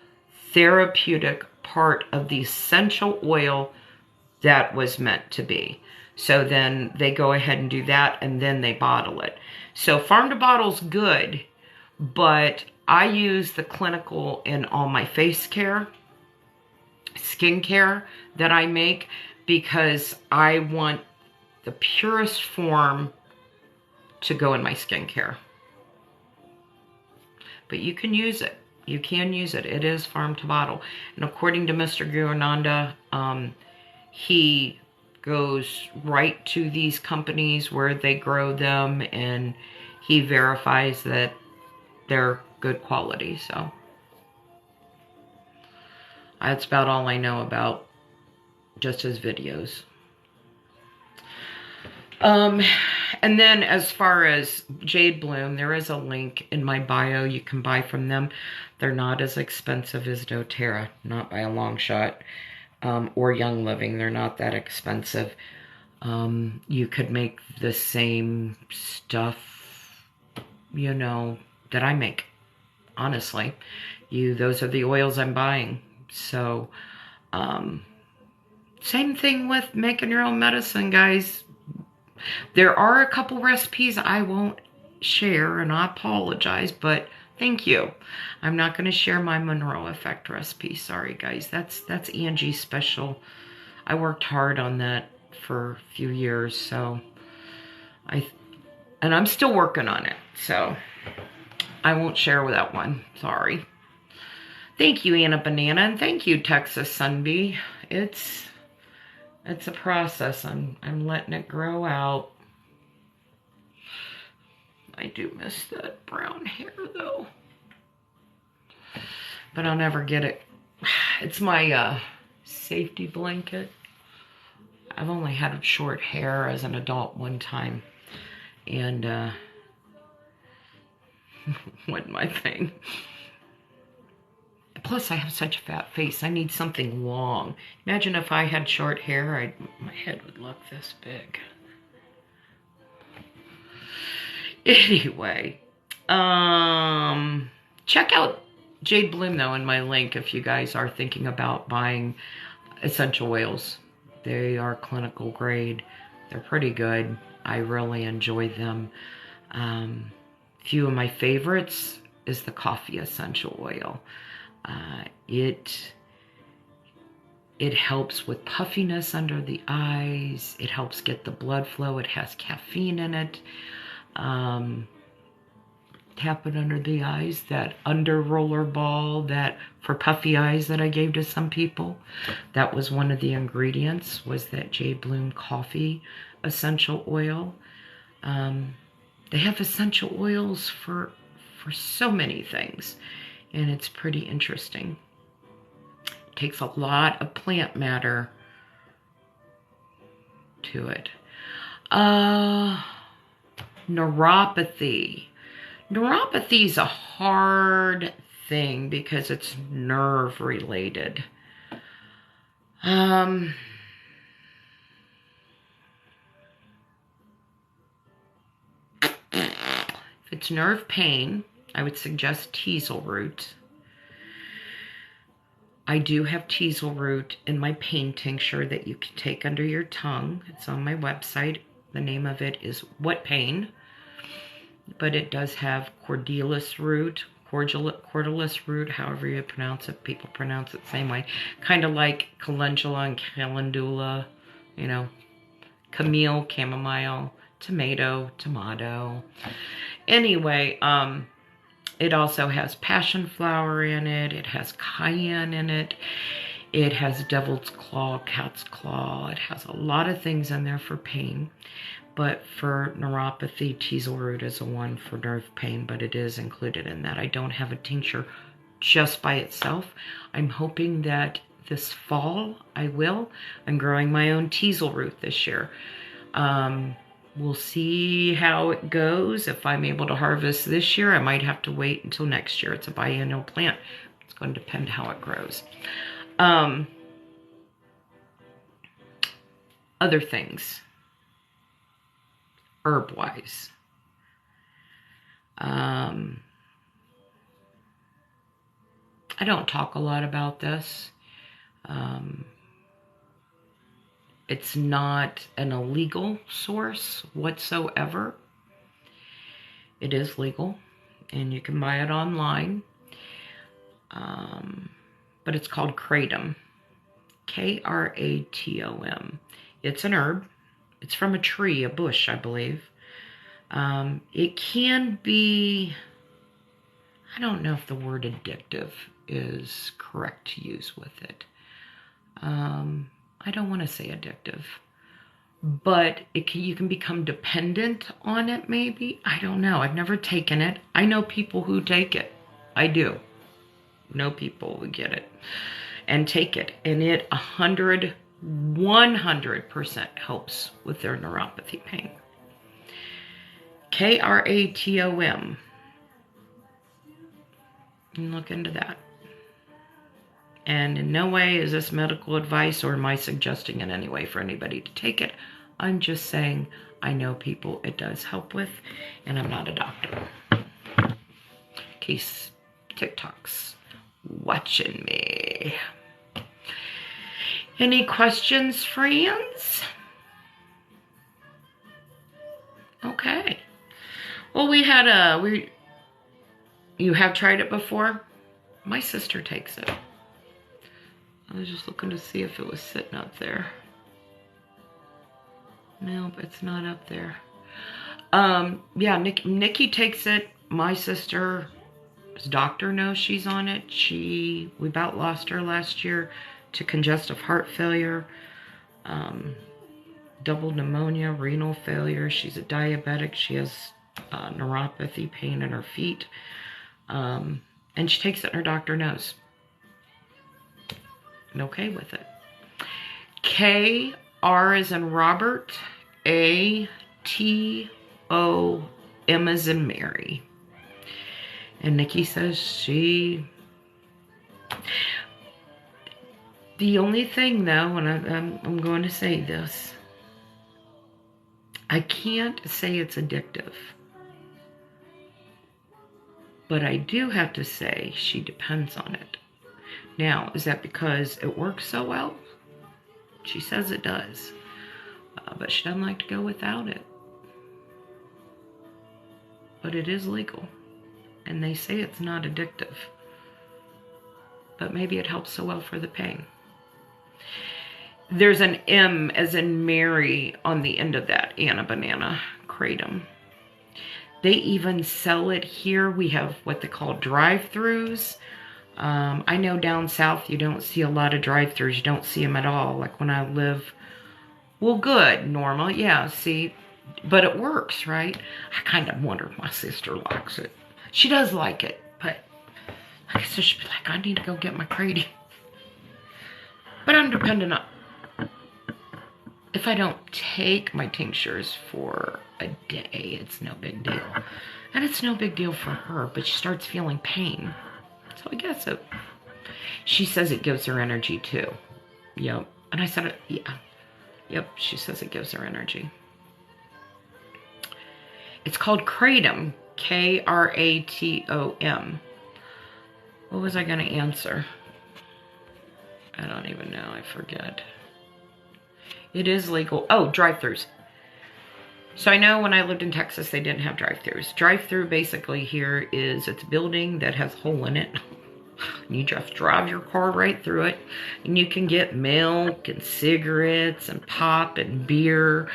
therapeutic part of the essential oil that was meant to be. So then they go ahead and do that, and then they bottle it. So farm to bottle's good, but I use the clinical in all my face care, skin care that I make, because I want the purest form to go in my skincare. But you can use it. You can use it. It is farm to bottle. And according to Mr. Gurananda, he goes right to these companies where they grow them, and he verifies that they're good quality. So that's about all I know about just his videos. And then as far as Jade Bloom, there is a link in my bio. You can buy from them. They're not as expensive as doTERRA, not by a long shot, or Young Living. They're not that expensive. You could make the same stuff, you know, that I make, honestly. Those are the oils I'm buying. So, same thing with making your own medicine, guys. There are a couple recipes I won't share, and I apologize, but thank you. I'm not going to share my Monroe Effect recipe. Sorry, guys. That's Angie's special. I worked hard on that for a few years, so And I'm still working on it, so I won't share with that one. Sorry. Thank you, Anna Banana, and thank you, Texas Sunbee. It's a process. I'm letting it grow out. I do miss that brown hair, though. But I'll never get it. It's my safety blanket. I've only had short hair as an adult one time. And wasn't my thing. Plus, I have such a fat face. I need something long. Imagine if I had short hair, my head would look this big. Anyway, check out Jade Bloom, though, in my link if you guys are thinking about buying essential oils. They are clinical grade. They're pretty good. I really enjoy them. Few of my favorites is the coffee essential oil. It helps with puffiness under the eyes. It helps get the blood flow. It has caffeine in it. Tap it under the eyes, that under roller ball that for puffy eyes that I gave to some people. That was one of the ingredients, was that Jade Bloom coffee essential oil. They have essential oils for so many things, and it's pretty interesting. It takes a lot of plant matter to it. Neuropathy. Neuropathy is a hard thing because it's nerve related. If it's nerve pain, I would suggest teasel root. I do have teasel root in my pain tincture that you can take under your tongue. It's on my website. The name of it is What Pain? But it does have cordylis root, cordylis root, however you pronounce it. People pronounce it the same way. Kind of like calendula and calendula, you know, camille, chamomile, tomato. Anyway, it also has passion flower in it. It has cayenne in it. It has devil's claw, cat's claw. It has a lot of things in there for pain. But for neuropathy, teasel root is the one for nerve pain, but it is included in that. I don't have a tincture just by itself. I'm hoping that this fall I will. I'm growing my own teasel root this year. We'll see how it goes. If I'm able to harvest this year, I might have to wait until next year. It's a biennial plant. It's going to depend how it grows. Other things, herb-wise. I don't talk a lot about this. It's not an illegal source whatsoever. It is legal, and you can buy it online. But it's called kratom. Kratom. It's an herb. It's from a tree, a bush, I believe. It can be, I don't know if the word addictive is correct to use with it. I don't want to say addictive, but you can become dependent on it maybe. I don't know. I've never taken it. I know people who take it. I do know people who get it and take it, and it 100% helps with their neuropathy pain. Kratom. And look into that. And in no way is this medical advice or am I suggesting in any way for anybody to take it. I'm just saying I know people it does help with, and I'm not a doctor. In case TikTok's watching me. Any questions, friends? Okay. Well, you have tried it before? My sister takes it. I was just looking to see if it was sitting up there. Nope, it's not up there. Yeah, Nikki takes it. My sister's doctor knows she's on it. We about lost her last year to congestive heart failure, double pneumonia, renal failure. She's a diabetic. She has neuropathy, pain in her feet. And she takes it and her doctor knows. And okay with it. K, R as in Robert, A, T, O, M as in Mary. And Nikki says the only thing though, and I'm going to say this, I can't say it's addictive. But I do have to say she depends on it. Now, is that because it works so well? She says it does. But she doesn't like to go without it. But it is legal. And they say it's not addictive. But maybe it helps so well for the pain. There's an M as in Mary on the end of that, Anna Banana Kratom. They even sell it here. We have what they call drive-thrus. I know down south you don't see a lot of drive-thrus. You don't see them at all. Like when I live, well, good, normal, yeah, see. But it works, right? I kind of wonder if my sister likes it. She does like it, but I guess she'd be like, I need to go get my Kratom. But I'm dependent on, if I don't take my tinctures for a day, it's no big deal. And it's no big deal for her, but she starts feeling pain. So I guess she says it gives her energy too. Yep. And I said, yeah. Yep, she says it gives her energy. It's called Kratom, Kratom. What was I going to answer? I don't even know. I forget. It is legal. Oh, drive-thrus. So I know when I lived in Texas, they didn't have drive-thrus. Drive-thru basically here is it's a building that has a hole in it. And you just drive your car right through it. And you can get milk and cigarettes and pop and beer.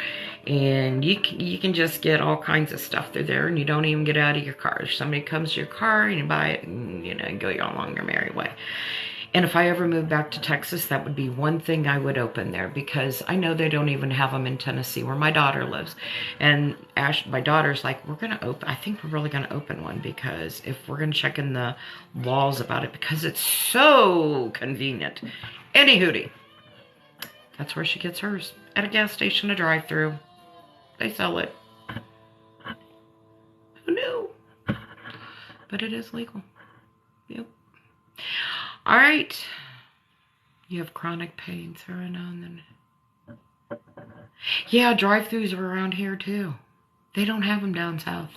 And you can just get all kinds of stuff through there. And you don't even get out of your car. If somebody comes to your car and you buy it and, you know, go along your merry way. And if I ever moved back to Texas, that would be one thing I would open there, because I know they don't even have them in Tennessee where my daughter lives. And my daughter's like, I think we're really going to open one, because if we're going to check in the laws about it, because it's so convenient. Any hootie. That's where she gets hers. At a gas station, a drive-thru. They sell it. Who knew? But it is legal. Yep. All right. You have chronic pains every now and then. Yeah, drive-thrus are around here too. They don't have them down south.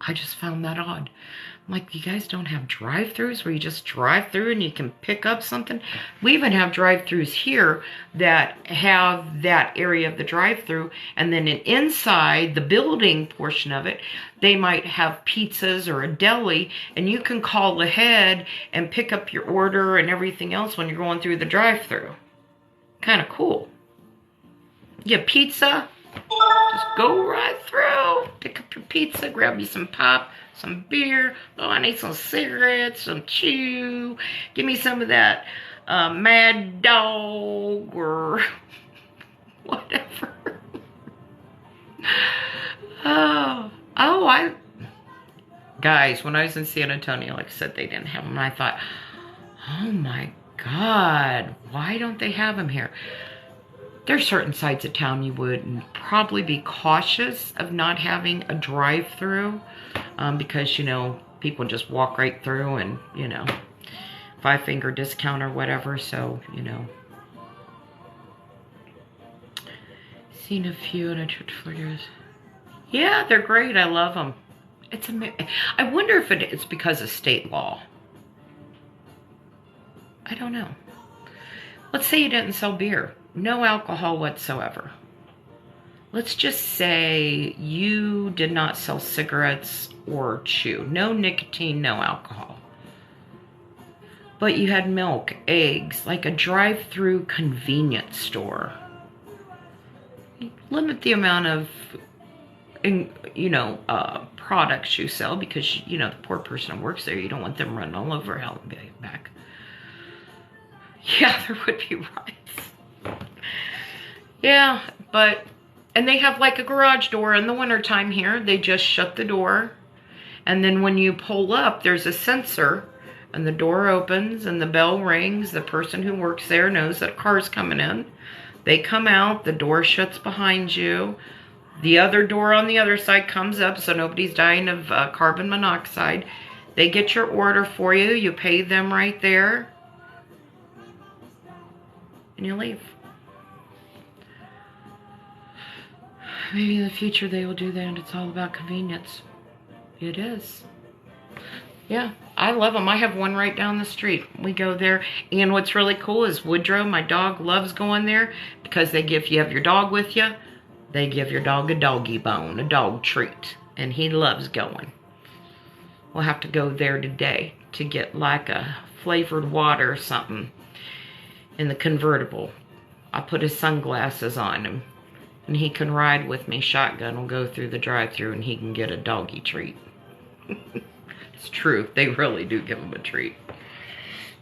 I just found that odd. I'm like, you guys don't have drive-thrus where you just drive through and you can pick up something? We even have drive-thrus here that have that area of the drive-thru, and then inside the building portion of it, they might have pizzas or a deli, and you can call ahead and pick up your order and everything else when you're going through the drive-thru. Kind of cool. Yeah, pizza. Just go right through. Pick up your pizza, grab you some pop, some beer. Oh, I need some cigarettes, some chew. Give me some of that Mad Dog or whatever. Guys, when I was in San Antonio, like I said, they didn't have them. And I thought, oh my God, why don't they have them here? There's certain sides of town you would probably be cautious of not having a drive-through because, you know, people just walk right through and, you know, 5-finger discount or whatever. So, you know. Seen a few in a church for years. Yeah, they're great. I love them. I wonder if it's because of state law. I don't know. Let's say you didn't sell beer. No alcohol whatsoever. Let's just say you did not sell cigarettes or chew. No nicotine, no alcohol. But you had milk, eggs, like a drive-through convenience store. Limit the amount of you know, products you sell, because, you know, the poor person who works there, you don't want them running all over hell and back. Yeah, there would be riots. Yeah, but, and they have like a garage door in the wintertime here. They just shut the door. And then when you pull up, there's a sensor, and the door opens and the bell rings. The person who works there knows that a car's coming in. They come out, the door shuts behind you. The other door on the other side comes up, so nobody's dying of carbon monoxide. They get your order for you. You pay them right there. And you leave. Maybe in the future they will do that, and it's all about convenience. It is. Yeah, I love them. I have one right down the street. We go there. And what's really cool is Woodrow, my dog, loves going there, because they give, if you have your dog with you, they give your dog a doggy bone, a dog treat. And he loves going. We'll have to go there today to get like a flavored water or something in the convertible. I'll put his sunglasses on him, and he can ride with me shotgun. We'll go through the drive-thru and he can get a doggy treat. It's true. They really do give him a treat.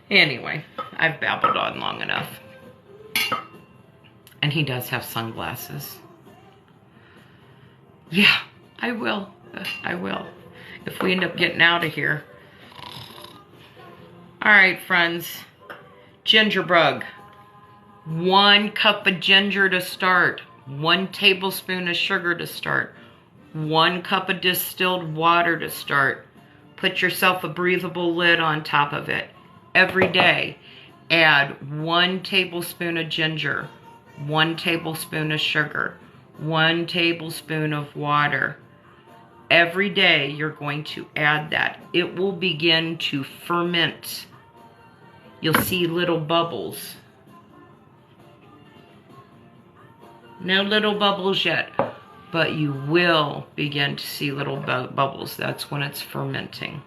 Anyway, I've babbled on long enough. And he does have sunglasses. Yeah, I will. I will. If we end up getting out of here. All right, friends. Ginger bug. 1 cup of ginger to start. 1 tablespoon of sugar to start. 1 cup of distilled water to start. Put yourself a breathable lid on top of it. Every day, add 1 tablespoon of ginger, 1 tablespoon of sugar, 1 tablespoon of water. Every day, you're going to add that. It will begin to ferment. You'll see little bubbles. No little bubbles yet, but you will begin to see little bubbles. That's when it's fermenting.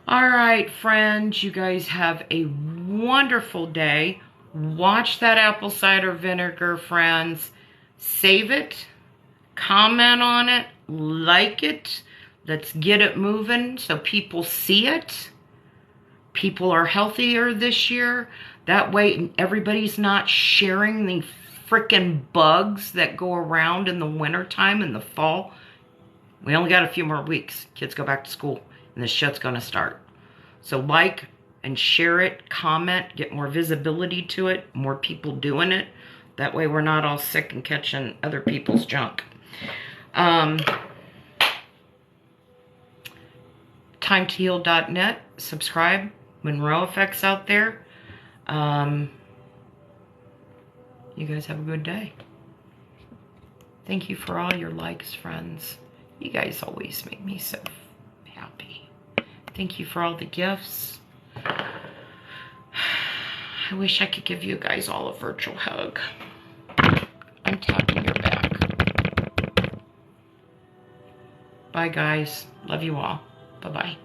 All right, friends, you guys have a wonderful day. Watch that apple cider vinegar, friends. Save it, comment on it, like it. Let's get it moving so people see it. People are healthier this year. That way everybody's not sharing the freaking bugs that go around in the wintertime and the fall. We only got a few more weeks. Kids go back to school and this shit's gonna start. So like and share it, comment, get more visibility to it, more people doing it. That way we're not all sick and catching other people's junk. TimeToHeal.net. Subscribe. Monroe Effects out there. You guys have a good day. Thank you for all your likes, friends. You guys always make me so happy. Thank you for all the gifts. I wish I could give you guys all a virtual hug. I'm tapping your back. Bye, guys. Love you all. Bye-bye.